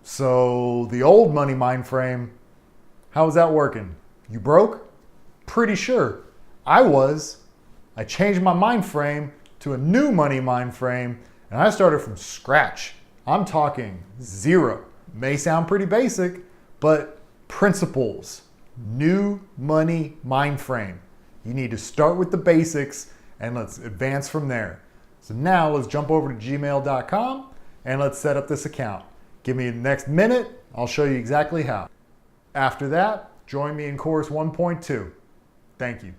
So the old money mind frame, how was that working? You broke? Pretty sure. I was. I changed my mind frame to a new money mind frame, and I started from scratch. I'm talking zero. May sound pretty basic, but principles. New money mind frame. You need to start with the basics and let's advance from there. So now let's jump over to gmail.com and let's set up this account. Give me the next minute, I'll show you exactly how. After that, join me in course 1.2. Thank you.